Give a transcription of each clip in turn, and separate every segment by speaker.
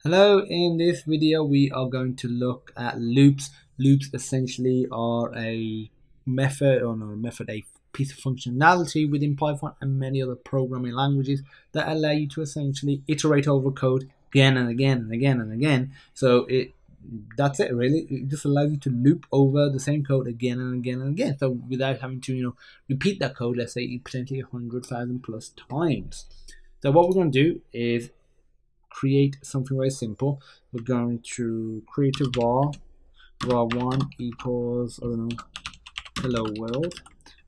Speaker 1: Hello, in this video we are going to look at loops. Loops essentially are a method, or not a method, a piece of functionality within Python and many other programming languages that allow you to essentially iterate over code again and again and again and again. That's it really. It just allows you to loop over the same code again and again and again. So without having to, repeat that code, let's say potentially 100,000 plus times. So what we're going to do is create something very simple. We're going to create a var1 equals, I don't know, hello world.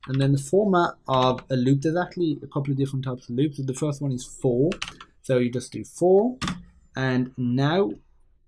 Speaker 1: And then the format of a loop, there's actually a couple of different types of loops. The first one is for, so you just do for, and now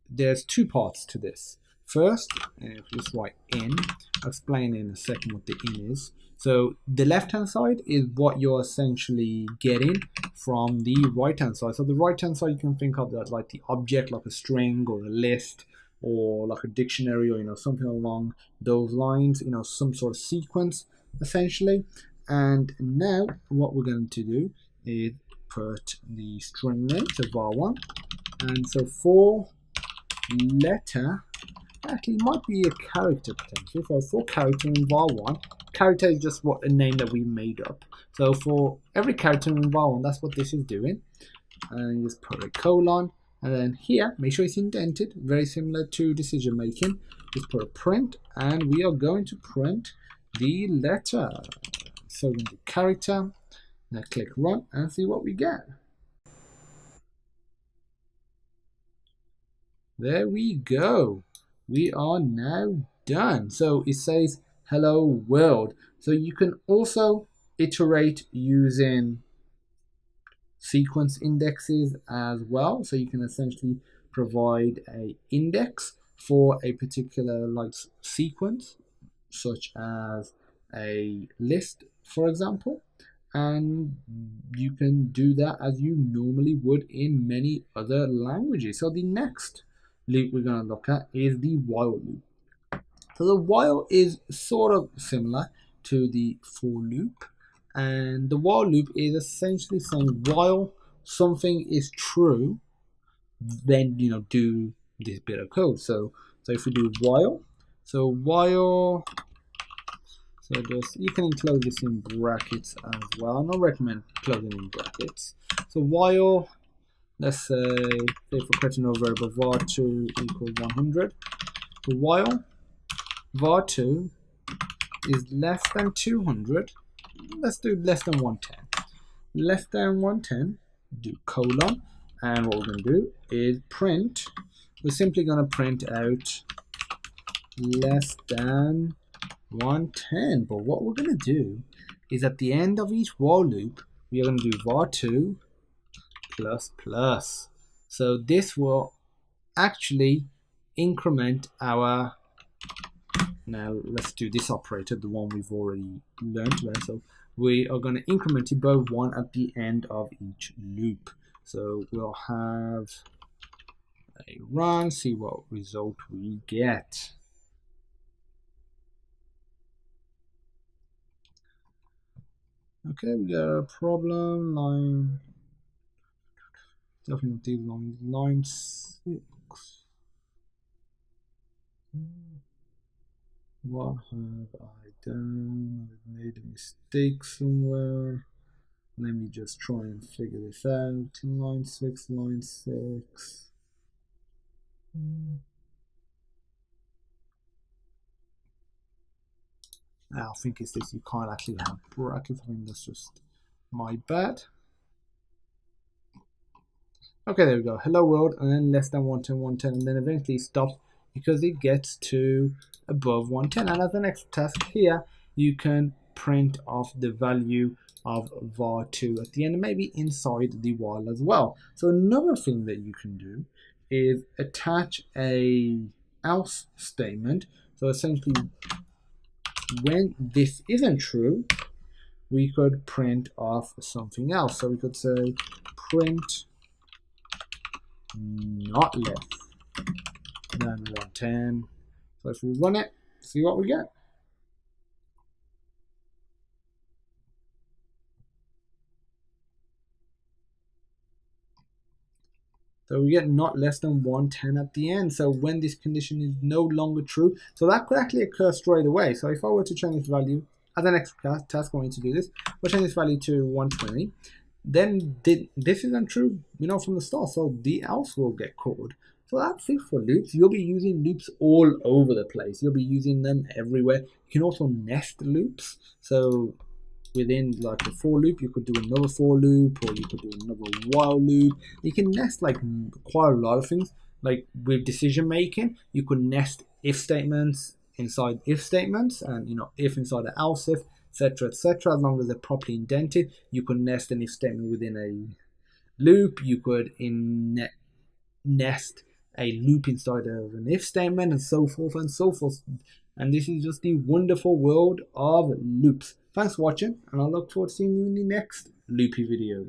Speaker 1: there's two parts to this. First, if you just write in, I'll explain in a second what the in is. So the left-hand side is what you're essentially getting from the right-hand side. So the right-hand side you can think of that like the object, like a string or a list or like a dictionary, or something along those lines, some sort of sequence essentially. And now what we're going to do is put the string name, so var1, and so for letter, actually it might be a character potentially. So for character in var1, character is just what a name that we made up. So for every character in var1, that's what this is doing. And you just put a colon, and then here, make sure it's indented, very similar to decision making. Just put a print, and we are going to print the letter. So we're going to do character, now click run and see what we get. There we go. We are now done. So it says hello world. So you can also iterate using sequence indexes as well. So you can essentially provide a index for a particular like sequence, such as a list, for example. And you can do that as you normally would in many other languages. So the next loop we're going to look at is the while loop. So the while is sort of similar to the for loop, and the while loop is essentially saying while something is true, then do this bit of code. So if we do while, so while, so just you can enclose this in brackets as well. I don't recommend closing in brackets. So while, let's say for creating a variable var2 equals 100, so while var2 is less than 200, let's do less than 110. Less than 110, do colon, and what we're going to do is print. We're simply going to print out less than 110. But what we're going to do is at the end of each while loop, we are going to do var2 plus plus. So this will actually increment our, now let's do this operator, the one we've already learned about. So we are going to increment it by 1 at the end of each loop. So we'll have a run, see what result we get. Okay, we got a problem, definitely line 6. What have I done? I've made a mistake somewhere. Let me just try and figure this out. Line 6, line 6. I think it's this. You can't actually have brackets. I think that's just my bad. Okay, there we go. Hello world, and then less than 110, 110, and then eventually stops because it gets to above 110. And as the next task here, you can print off the value of var2 at the end, and maybe inside the while as well. So another thing that you can do is attach a else statement. So essentially, when this isn't true, we could print off something else. So we could say print not less than 110. So if we run it, see what we get. So we get not less than 110 at the end. So when this condition is no longer true, so that could actually occur straight away. So if I were to change this value as an extra task, I'm going to do this. We'll change this value to 120. Then this isn't true, from the start. So the else will get called. So that's it for loops. You'll be using loops all over the place. You'll be using them everywhere. You can also nest loops. So within like a for loop, you could do another for loop, or you could do another while loop. You can nest like quite a lot of things. Like with decision making, you could nest if statements inside if statements, and if inside an else if, etc., etc. As long as they're properly indented, you could nest an if statement within a loop. You could nest a loop inside of an if statement, and so forth and so forth. And this is just the wonderful world of loops. Thanks for watching, and I look forward to seeing you in the next loopy video.